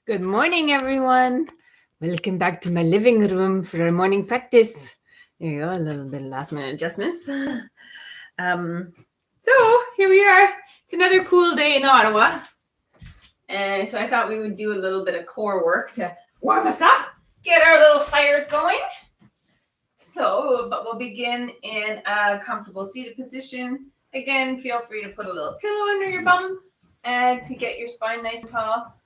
Good morning, everyone. Welcome back to my living room for our morning practice. There you go, a little bit of last minute adjustments. So here we are. It's another cool day in Ottawa. And so I thought we would do a little bit of core work to warm us up, get our little fires going. But we'll begin in a comfortable seated position. Again, feel free to put a little pillow under your bum and to get your spine nice and tall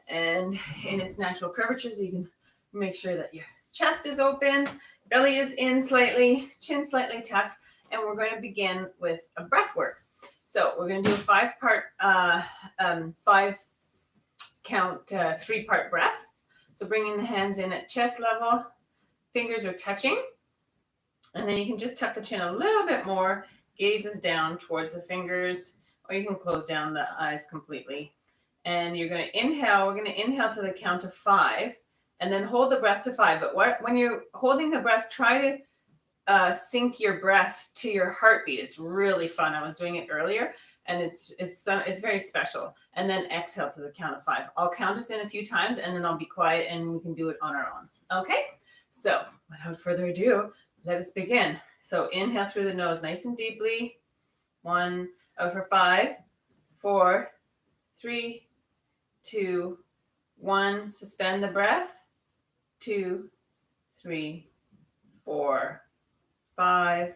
and in its natural curvature, so you can make sure that your chest is open, belly is in slightly, chin slightly tucked, and we're going to begin with a breath work. So we're going to do a five count, 3-part breath. So bringing the hands in at chest level, fingers are touching, and then you can just tuck the chin a little bit more, gazes down towards the fingers, or you can close down the eyes completely. And you're going to inhale. We're going to inhale to the count of 5 and then hold the breath to 5. But when you're holding the breath, try to sync your breath to your heartbeat. It's really fun. I was doing it earlier and it's very special. And then exhale to the count of 5. I'll count us in a few times and then I'll be quiet and we can do it on our own. Okay? So without further ado, let us begin. So inhale through the nose nice and deeply. 1, for 5, 4, 3, 2, 1. Suspend the breath. 2, 3, 4, 5.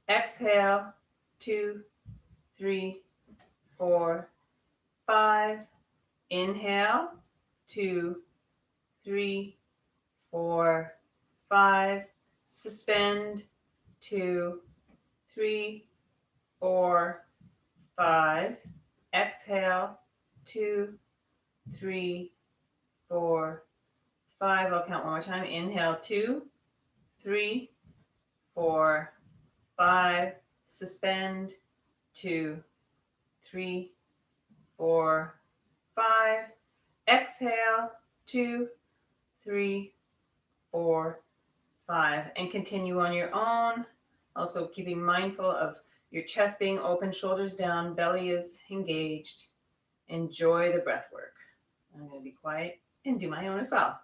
Exhale. 2, 3, 4, 5. Inhale. 2, 3, 4, 5. Suspend. 2, 3, 4, 5. Exhale. 2, 3, 4, 5. I'll count one more time. Inhale. 2, 3, 4, 5. Suspend. 2, 3, 4, 5. Exhale. 2, 3, 4, 5. And continue on your own. Also keeping mindful of your chest being open, shoulders down, belly is engaged. Enjoy the breath work. I'm going to be quiet and do my own as well.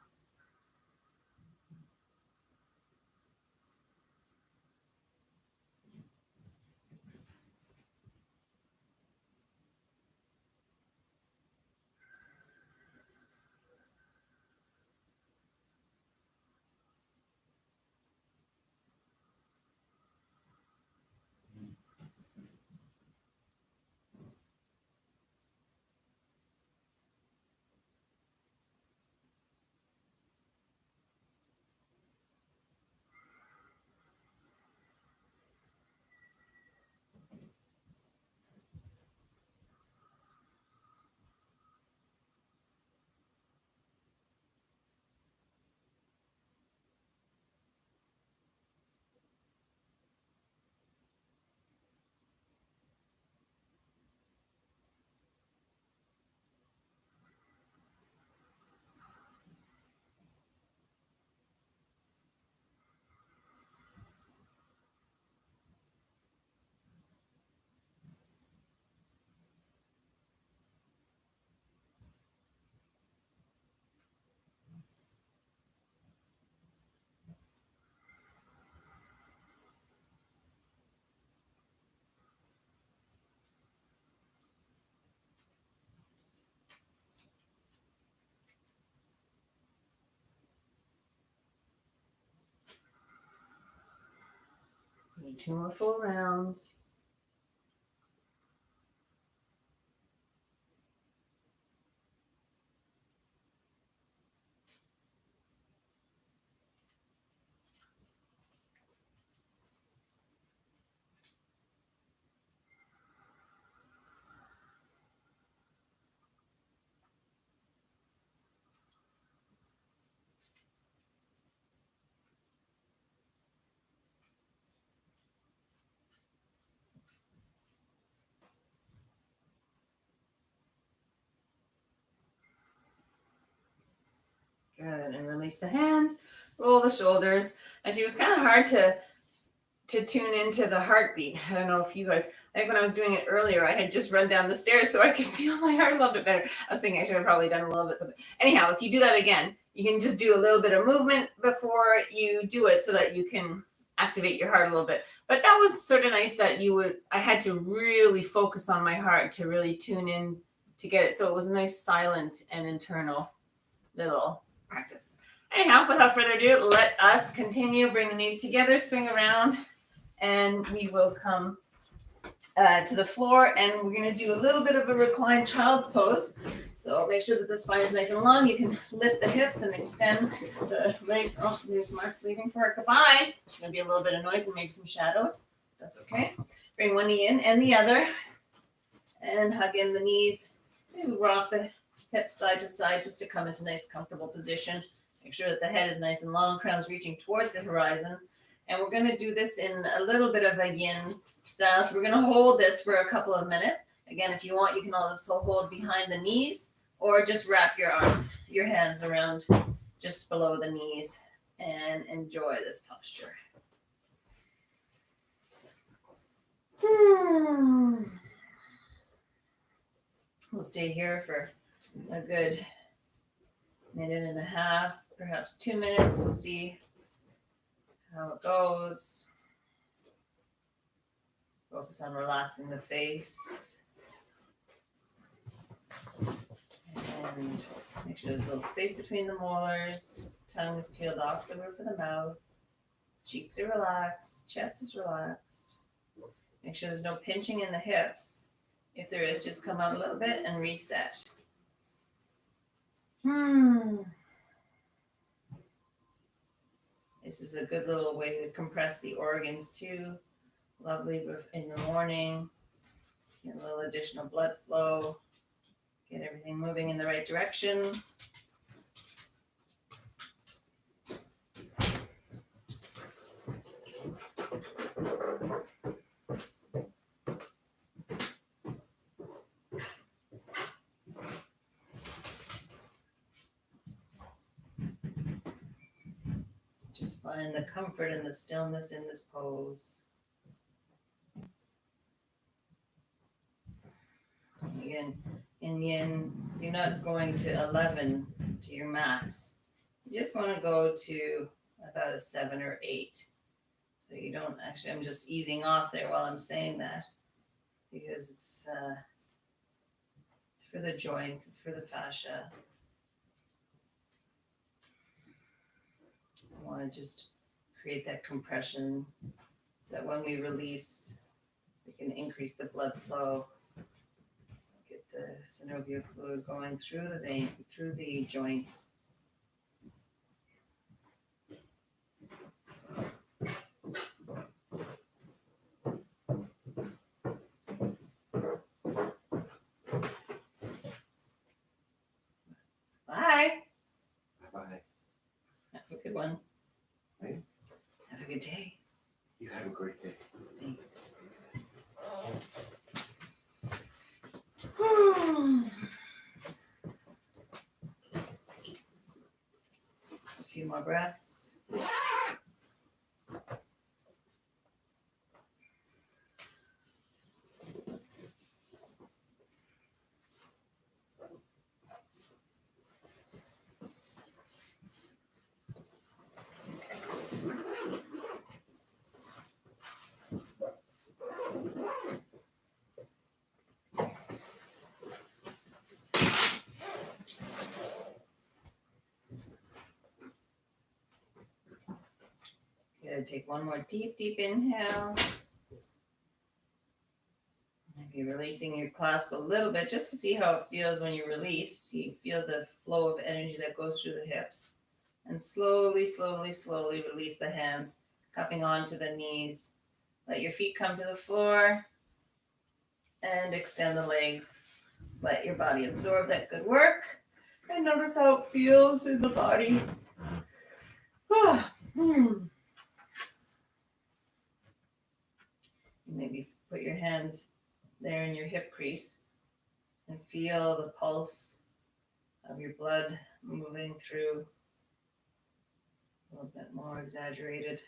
Need 2 more full rounds. Good. And release the hands, roll the shoulders. Actually, it was kind of hard to tune into the heartbeat. I don't know if you guys, like when I was doing it earlier, I had just run down the stairs so I could feel my heart a little bit better. I was thinking I should have probably done a little bit something. Anyhow, if you do that again, you can just do a little bit of movement before you do it so that you can activate your heart a little bit. But that was sort of nice that I had to really focus on my heart to really tune in to get it. So it was a nice silent and internal little practice. Anyhow, without further ado, let us continue. Bring the knees together, swing around, and we will come to the floor, and we're going to do a little bit of a reclined child's pose. So make sure that the spine is nice and long. You can lift the hips and extend the legs. Oh, there's Mark leaving for a goodbye. There's going to be a little bit of noise and maybe some shadows. That's okay. Bring one knee in and the other, and hug in the knees. Maybe rock the hips side to side just to come into nice, comfortable position. Make sure that the head is nice and long, crown's reaching towards the horizon. And we're going to do this in a little bit of a yin style. So we're going to hold this for a couple of minutes. Again, if you want, you can also hold behind the knees or just wrap your arms, your hands around just below the knees and enjoy this posture. We'll stay here for a good minute and a half, perhaps 2 minutes. We'll see how it goes. Focus on relaxing the face. And make sure there's a little space between the molars. Tongue is peeled off the roof of the mouth. Cheeks are relaxed. Chest is relaxed. Make sure there's no pinching in the hips. If there is, just come out a little bit and reset. This is a good little way to compress the organs too. Lovely in the morning. Get a little additional blood flow. Get everything moving in the right direction. Just find the comfort and the stillness in this pose. Again, in yin, you're not going to 11 to your max. You just want to go to about a 7 or 8. So you don't actually, I'm just easing off there while I'm saying that because it's for the joints, it's for the fascia. I want to just create that compression so that when we release, we can increase the blood flow, get the synovial fluid going through the vein, through the joints. Bye. Bye-bye. Have a good one. Right. Have a good day. You have a great day. Thanks. A few more breaths. Good. Take one more deep, deep inhale. Maybe releasing your clasp a little bit just to see how it feels when you release. You feel the flow of energy that goes through the hips. And slowly, slowly, slowly release the hands, cupping onto the knees. Let your feet come to the floor and extend the legs. Let your body absorb that good work and notice how it feels in the body. Maybe put your hands there in your hip crease and feel the pulse of your blood moving through. A little bit more exaggerated.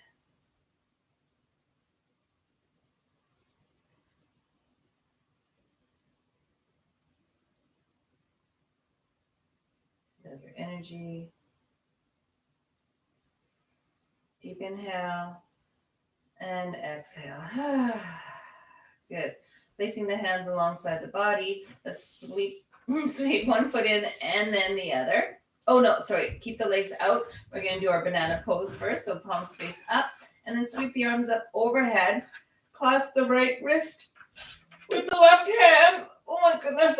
of your energy. Deep inhale and exhale. Good. Placing the hands alongside the body. Let's sweep one foot in and then the other. Oh no, sorry. Keep the legs out. We're going to do our banana pose first. So palms face up and then sweep the arms up overhead. Clasp the right wrist with the left hand. Oh my goodness.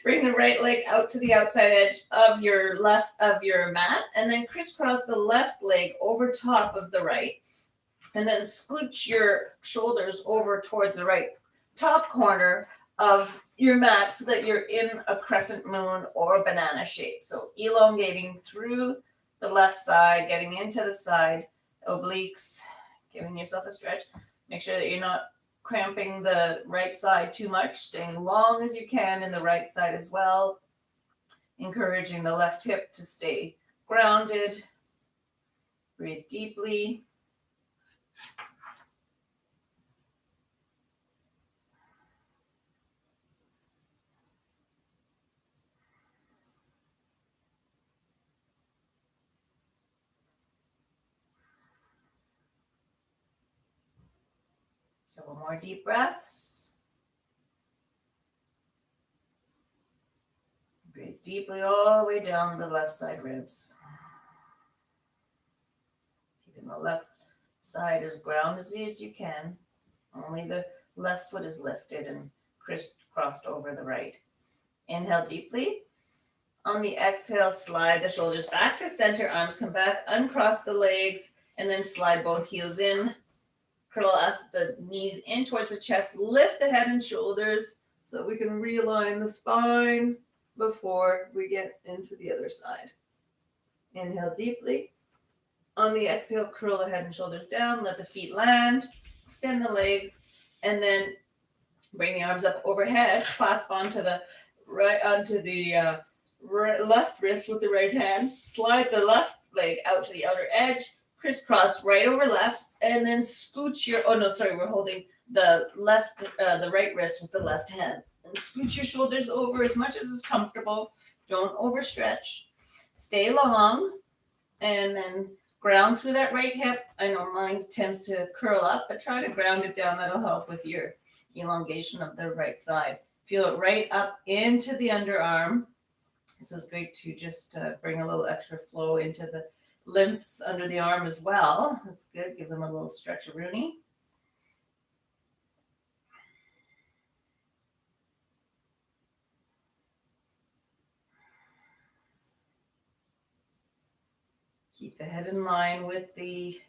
Bring the right leg out to the outside edge of your mat and then crisscross the left leg over top of the right. And then scooch your shoulders over towards the right top corner of your mat so that you're in a crescent moon or a banana shape. So elongating through the left side, getting into the side obliques, giving yourself a stretch. Make sure that you're not cramping the right side too much, staying long as you can in the right side as well. Encouraging the left hip to stay grounded. Breathe deeply. Couple more deep breaths. Breathe deeply all the way down the left side ribs. Keeping the left side as grounded as you can. Only the left foot is lifted and crisscrossed over the right. Inhale deeply. On the exhale, slide the shoulders back to center, arms come back, uncross the legs, and then slide both heels in. Curl the knees in towards the chest, lift the head and shoulders so we can realign the spine before we get into the other side. Inhale deeply. On the exhale, curl the head and shoulders down, let the feet land, extend the legs, and then bring the arms up overhead, clasp onto the left wrist with the right hand, slide the left leg out to the outer edge, crisscross right over left, and then scooch we're holding the right wrist with the left hand. And scooch your shoulders over as much as is comfortable. Don't overstretch. Stay long, and then ground through that right hip. I know mine tends to curl up, but try to ground it down. That'll help with your elongation of the right side. Feel it right up into the underarm. This is great to just bring a little extra flow into the lymphs under the arm as well. That's good. Give them a little stretch-a-rooney. Keep the head in line with the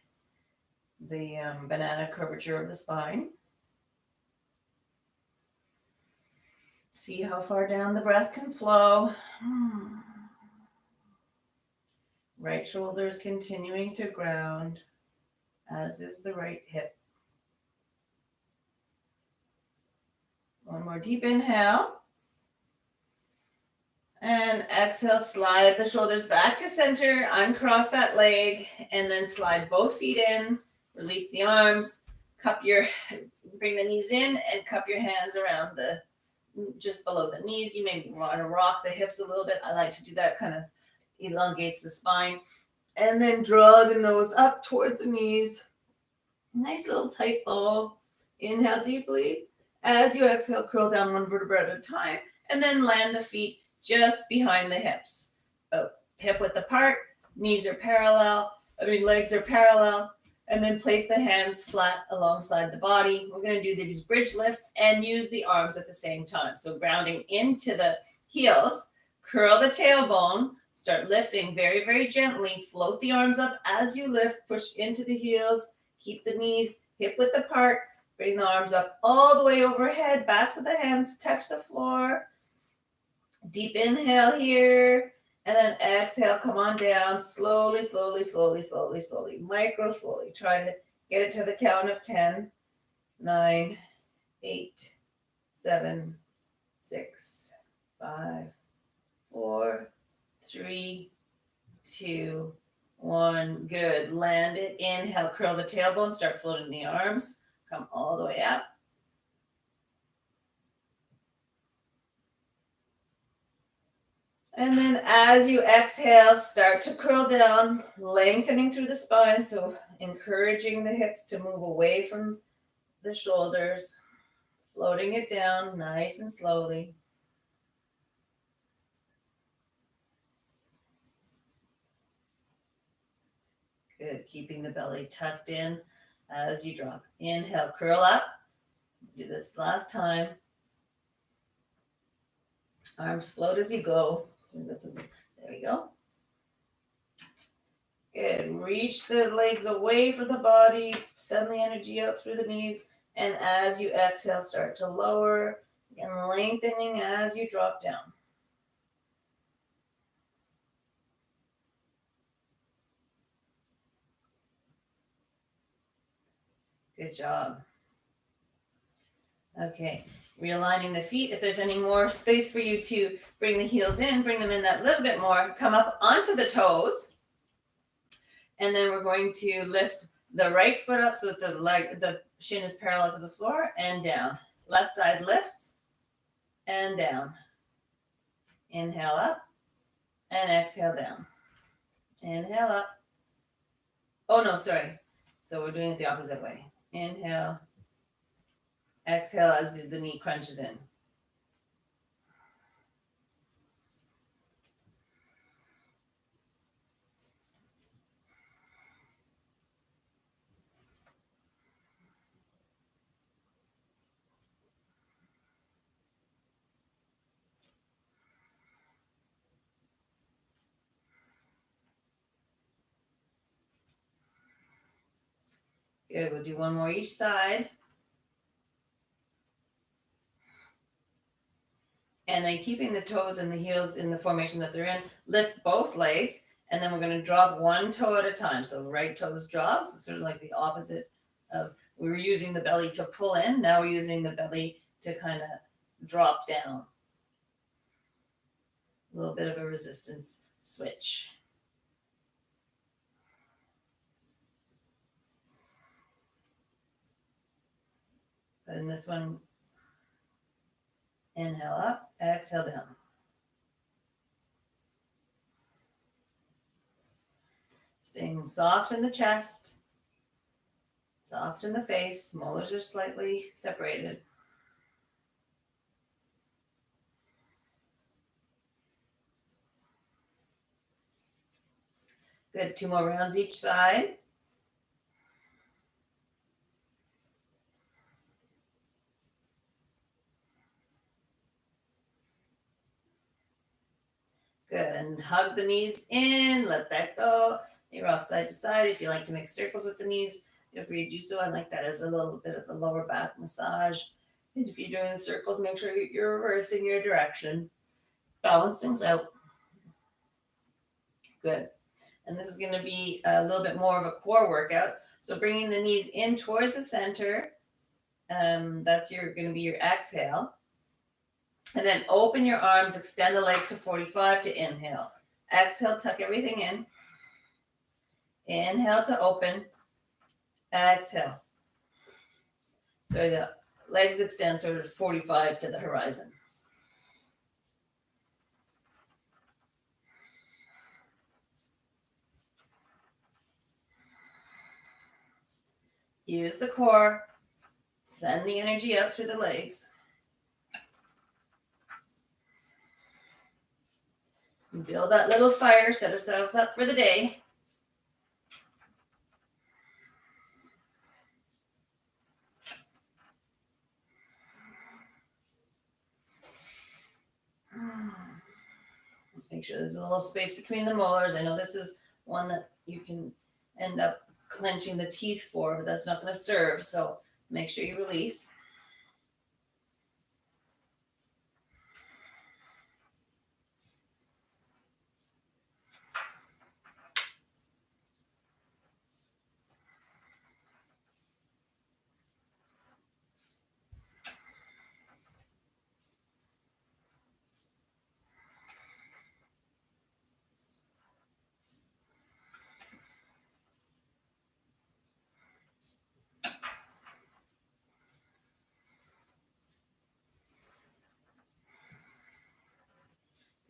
banana curvature of the spine. See how far down the breath can flow. Right shoulder is continuing to ground, as is the right hip. One more deep inhale. And exhale, slide the shoulders back to center, uncross that leg, and then slide both feet in, release the arms, bring the knees in and cup your hands around just below the knees. You may want to rock the hips a little bit. I like to do that, kind of elongates the spine. And then draw the nose up towards the knees. Nice little tight bow. Inhale deeply. As you exhale, curl down one vertebra at a time, and then land the feet just behind the hips. Hip width apart, legs are parallel, and then place the hands flat alongside the body. We're going to do these bridge lifts and use the arms at the same time. So grounding into the heels, curl the tailbone, start lifting very, very gently, float the arms up as you lift, push into the heels, keep the knees hip width apart, bring the arms up all the way overhead, backs of the hands touch the floor. Deep inhale here, and then exhale, come on down, slowly, micro slowly. Try to get it to the count of 10, 9, 8, 7, 6, 5, 4, 3, 2, 1. Good. Land it. Inhale, curl the tailbone, start floating the arms. Come all the way up. And then as you exhale, start to curl down, lengthening through the spine. So encouraging the hips to move away from the shoulders, floating it down nice and slowly. Good, keeping the belly tucked in as you drop. Inhale, curl up. Do this last time. Arms float as you go. There we go. Good. Reach the legs away from the body. Send the energy out through the knees. And as you exhale, start to lower and lengthening as you drop down. Good job. Okay, realigning the feet. If there's any more space for you to bring the heels in, bring them in that little bit more. Come up onto the toes. And then we're going to lift the right foot up so that the shin is parallel to the floor and down. Left side lifts and down. Inhale up and exhale down. Inhale up. Oh, no, sorry. So we're doing it the opposite way. Inhale. Exhale as the knee crunches in. Good, we'll do one more each side. And then keeping the toes and the heels in the formation that they're in, lift both legs, and then we're going to drop one toe at a time. So right toes drops, so sort of like the opposite of, we were using the belly to pull in, now we're using the belly to kind of drop down. A little bit of a resistance switch. But in this one, inhale up, exhale down. Staying soft in the chest, soft in the face, molars are slightly separated. Good, 2 more rounds each side. Good, and hug the knees in, let that go. You rock side to side. If you like to make circles with the knees, feel free to do so. I like that as a little bit of a lower back massage. And if you're doing the circles, make sure you're reversing your direction. Balance things out. Good. And this is going to be a little bit more of a core workout. So bringing the knees in towards the center. That's going to be your exhale. And then open your arms, extend the legs to 45 to inhale. Exhale, tuck everything in. Inhale to open. Exhale. So the legs extend sort of 45 to the horizon. Use the core. Send the energy up through the legs. Build that little fire, set ourselves up for the day. Make sure there's a little space between the molars. I know this is one that you can end up clenching the teeth for, but that's not going to serve. So make sure you release.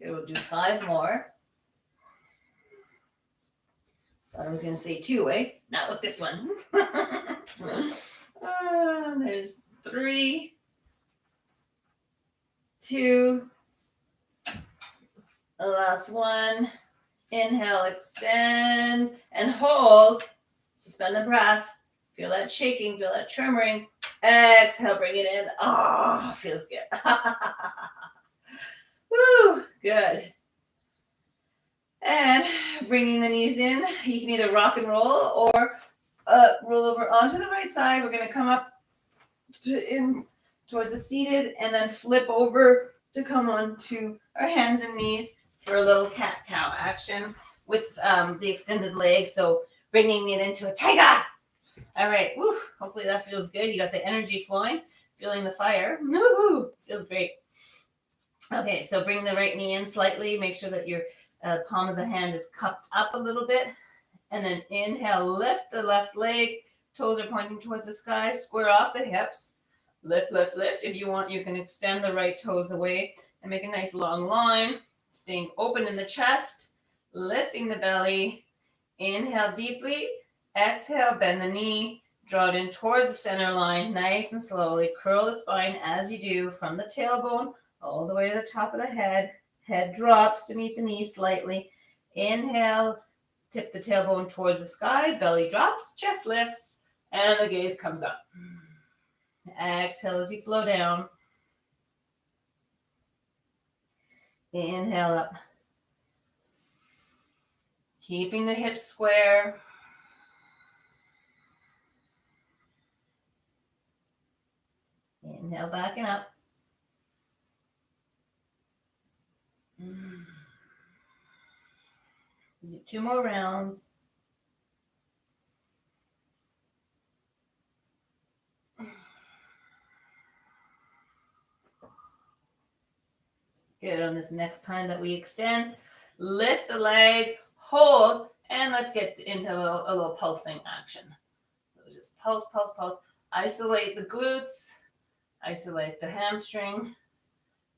Good, we'll do 5 more. Thought I was going to say 2, eh? Not with this one. There's 3, 2, the last one. Inhale, extend, and hold. Suspend the breath. Feel that shaking, feel that tremoring. Exhale, bring it in. Oh, feels good. Woo, good. And bringing the knees in. You can either rock and roll or roll over onto the right side. We're going to come up in towards the seated and then flip over to come onto our hands and knees for a little cat-cow action with the extended leg. So bringing it into a tiger. All right. Woo. Hopefully that feels good. You got the energy flowing, feeling the fire. Woo. Feels great. Okay. So bring the right knee in slightly. Make sure that your palm of the hand is cupped up a little bit. And then inhale, lift the left leg. Toes are pointing towards the sky. Square off the hips. Lift, lift, lift. If you want, you can extend the right toes away and make a nice long line. Staying open in the chest. Lifting the belly. Inhale deeply. Exhale, bend the knee. Draw it in towards the center line. Nice and slowly. Curl the spine as you do from the tailbone all the way to the top of the head. Head drops to meet the knee slightly. Inhale. Tip the tailbone towards the sky. Belly drops. Chest lifts. And the gaze comes up. Exhale as you flow down. Inhale up. Keeping the hips square. Inhale back and up. Do 2 more rounds. Good. On this next time that we extend, lift the leg, hold, and let's get into a little pulsing action. So just pulse, pulse, pulse. Isolate the glutes, isolate the hamstring,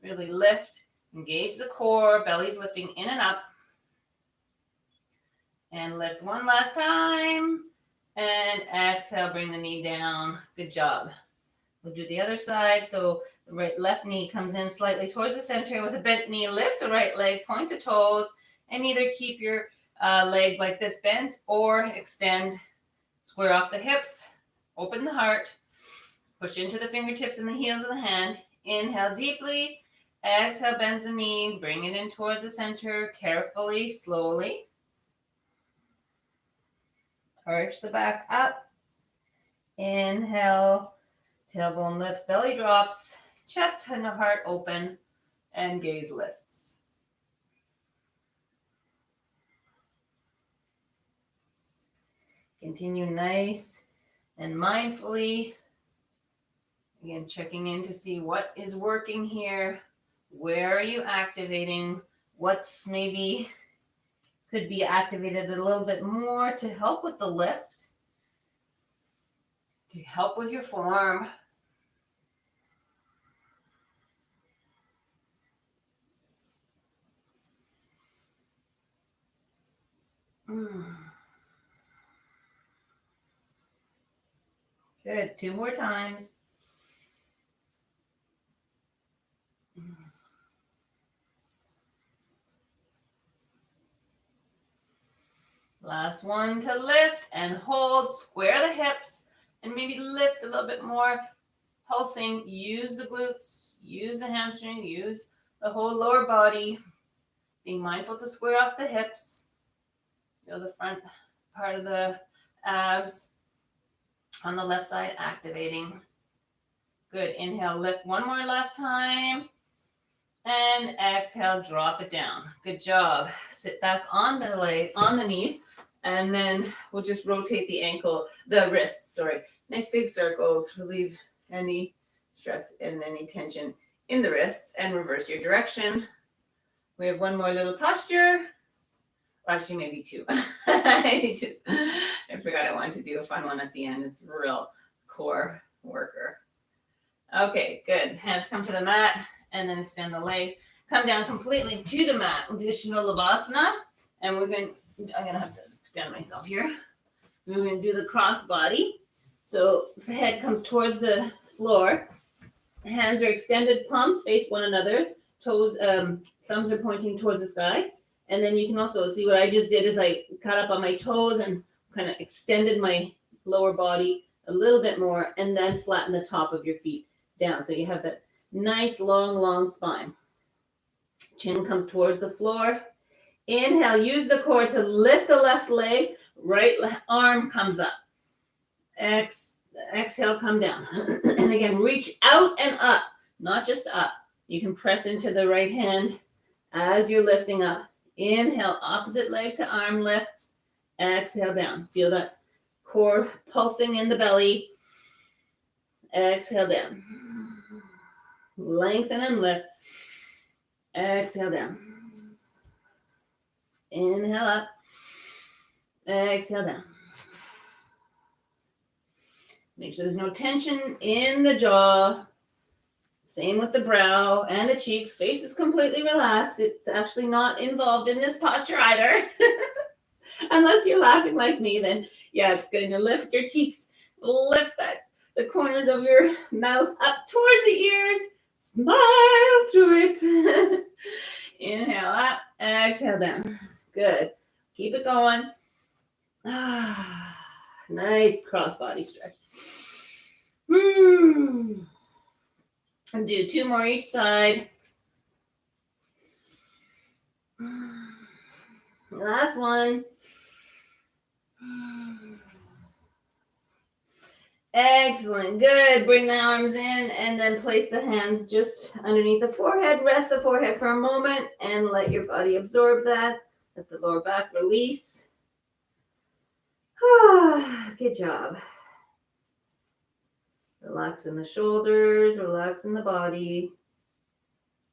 really lift, engage the core, belly's lifting in and up. And lift one last time. And exhale, bring the knee down. Good job. We'll do the other side. So the left knee comes in slightly towards the center with a bent knee. Lift the right leg, point the toes, and either keep your leg like this bent or extend, square off the hips, open the heart, push into the fingertips and the heels of the hand. Inhale deeply. Exhale, bends the knee. Bring it in towards the center carefully, slowly. Arch the back up. Inhale. Tailbone lifts, belly drops, chest and the heart open, and gaze lifts. Continue nice and mindfully. Again, checking in to see what is working here. Where are you activating? What's maybe could be activated a little bit more to help with the lift, to help with your form. Good. 2 more times. Last one to lift and hold. Square the hips and maybe lift a little bit more. Pulsing. Use the glutes. Use the hamstring. Use the whole lower body. Being mindful to square off the hips. Feel the front part of the abs on the left side activating. Good. Inhale, lift one more last time. And exhale, drop it down. Good job. Sit back on the leg, on the knees, and then we'll just rotate the wrists, sorry. Nice big circles. Relieve any stress and any tension in the wrists and reverse your direction. We have one more little posture. Actually, maybe 2. I forgot I wanted to do a fun one at the end. It's a real core worker. Okay, good. Hands come to the mat and then extend the legs. come down completely to the mat. We'll do Shalabhasana, and I'm gonna have to extend myself here. We're gonna do the cross body. So the head comes towards the floor. Hands are extended, palms face one another. Toes, thumbs are pointing towards the sky. And then you can also see what I just did is I cut up on my toes and kind of extended my lower body a little bit more, and then flatten the top of your feet down. So you have that nice, long spine. Chin comes towards the floor. Inhale, use the core to lift the left leg. Right arm comes up. Exhale, come down. And again, reach out and up, not just up. You can press into the right hand as you're lifting up. Inhale, opposite leg to arm lifts. Exhale down. Feel that core pulsing in the belly. Exhale down. Lengthen and lift. Exhale down. Inhale up. Exhale down. Make sure there's no tension in the jaw. Same with the brow and the cheeks. Face is completely relaxed. It's actually not involved in this posture either. Unless you're laughing like me, then yeah, it's going to lift your cheeks. Lift the corners of your mouth up towards the ears. Smile through it. Inhale up. Exhale down. Good. Keep it going. Nice cross-body stretch. And do 2 more each side. Last one. Excellent. Good. Bring the arms in and then place the hands just underneath the forehead. Rest the forehead for a moment and let your body absorb that. Let the lower back release. Good job. Relax in the shoulders, relax in the body.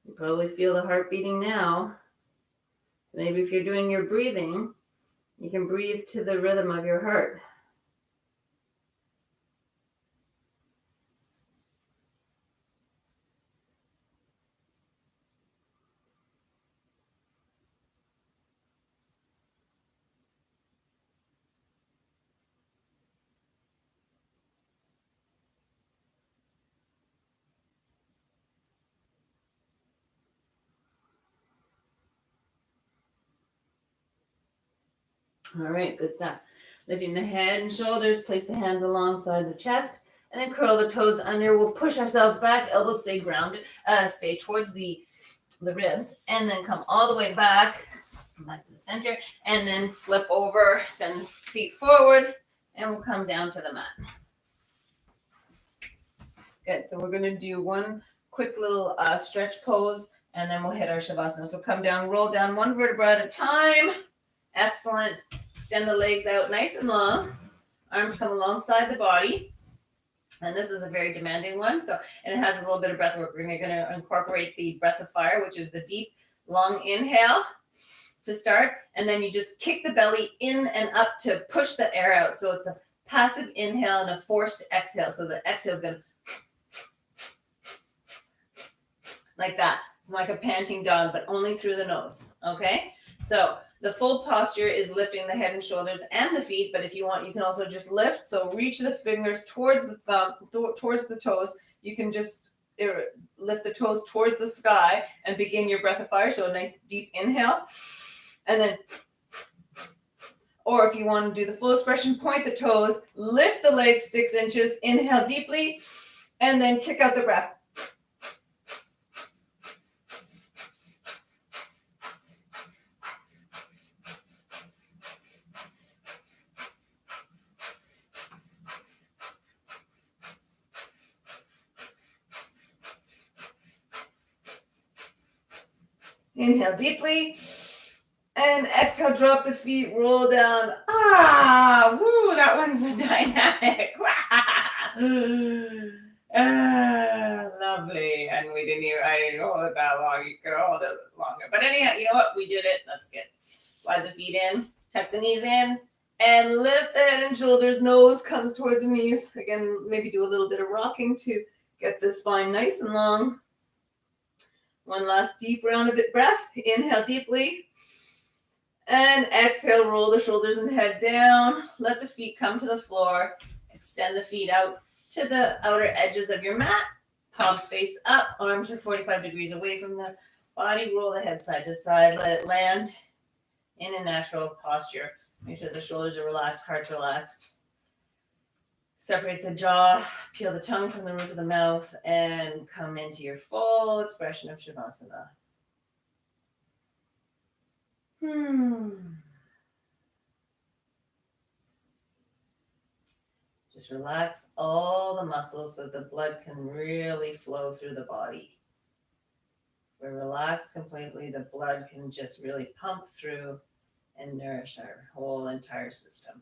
You probably feel the heart beating now. Maybe if you're doing your breathing, you can breathe to the rhythm of your heart. All right, good stuff. Lifting the head and shoulders, place the hands alongside the chest, and then curl the toes under. We'll push ourselves back, elbows stay grounded, stay towards the ribs, and then come all the way back to the center, and then flip over, send the feet forward, and we'll come down to the mat. Good, so we're gonna do one quick little stretch pose, and then we'll hit our Shavasana. So come down, roll down one vertebra at a time. Excellent. Extend the legs out nice and long. Arms come alongside the body. And this is a very demanding one. And it has a little bit of breath work. We're going to incorporate the breath of fire, which is the deep, long inhale to start. And then you just kick the belly in and up to push the air out. So it's a passive inhale and a forced exhale. So the exhale is going to like that. It's like a panting dog, but only through the nose. Okay? So the full posture is lifting the head and shoulders and the feet, but if you want, you can also just lift. So reach the fingers towards the thumb, towards the toes. You can just lift the toes towards the sky and begin your breath of fire. So a nice deep inhale. And then, or if you want to do the full expression, point the toes, lift the legs 6 inches, inhale deeply, and then kick out the breath. Inhale deeply, and exhale, drop the feet, roll down. Woo, that one's dynamic. Lovely. And we didn't even, I didn't hold it that long. You could hold it longer. But anyhow, you know what? We did it. That's good. Slide the feet in, tuck the knees in, and lift the head and shoulders. Nose comes towards the knees. Again, maybe do a little bit of rocking to get the spine nice and long. One last deep round of breath. Inhale deeply. And exhale, roll the shoulders and head down. Let the feet come to the floor. Extend the feet out to the outer edges of your mat. Palms face up. Arms are 45 degrees away from the body. Roll the head side to side. Let it land in a natural posture. Make sure the shoulders are relaxed, heart's relaxed. Separate the jaw, peel the tongue from the roof of the mouth, and come into your full expression of Shavasana. Just relax all the muscles so the blood can really flow through the body. When we relax completely, the blood can just really pump through and nourish our whole entire system.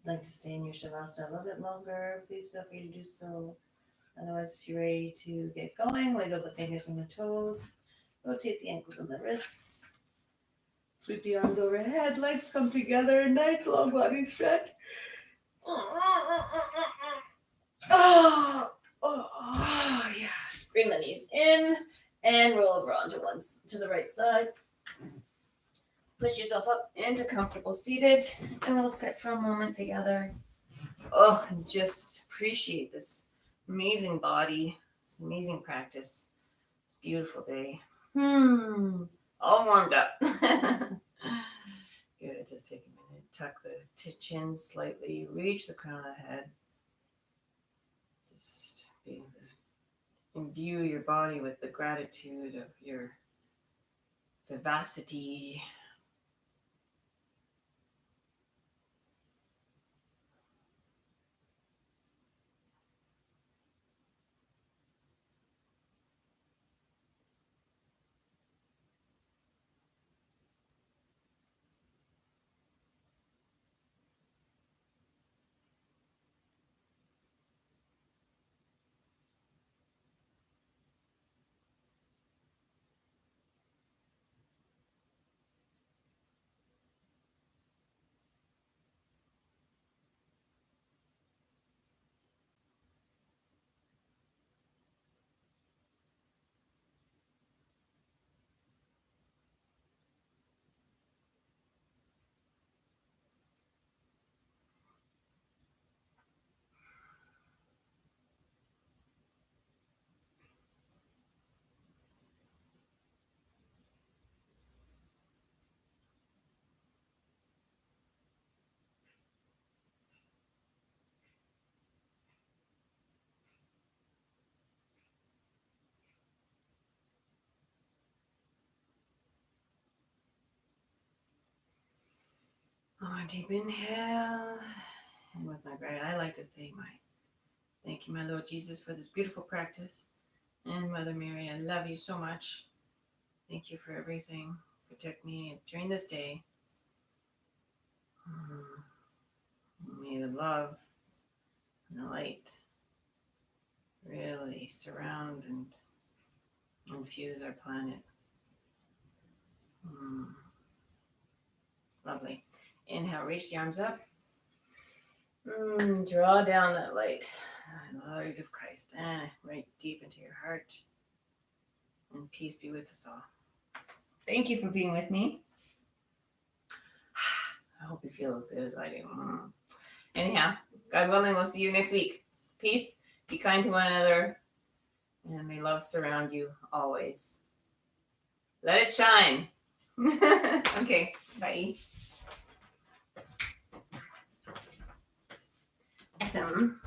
Like to stay in your Shavasana a little bit longer, please feel free to do so. Otherwise, if you're ready to get going, wiggle the fingers and the toes, rotate the ankles and the wrists, sweep the arms overhead, legs come together, nice long body stretch. Yes. Bring the knees in and roll over onto to the right side. Push yourself up into comfortable seated, and we'll sit for a moment together. Oh, and just appreciate this amazing body, this amazing practice, this beautiful day. All warmed up. Good. Just take a minute. Tuck the chin slightly. Reach the crown of the head. Just imbue your body with the gratitude of your vivacity. One deep inhale. And with my breath, I like to say thank you, my Lord Jesus, for this beautiful practice. And Mother Mary, I love you so much. Thank you for everything. Protect me during this day. May the love and the light really surround and infuse our planet. Lovely. Inhale, reach the arms up. Draw down that light. Light of Christ. Right deep into your heart. And peace be with us all. Thank you for being with me. I hope you feel as good as I do. Anyhow, God willing, we'll see you next week. Peace. Be kind to one another. And may love surround you always. Let it shine. Okay, bye. Awesome.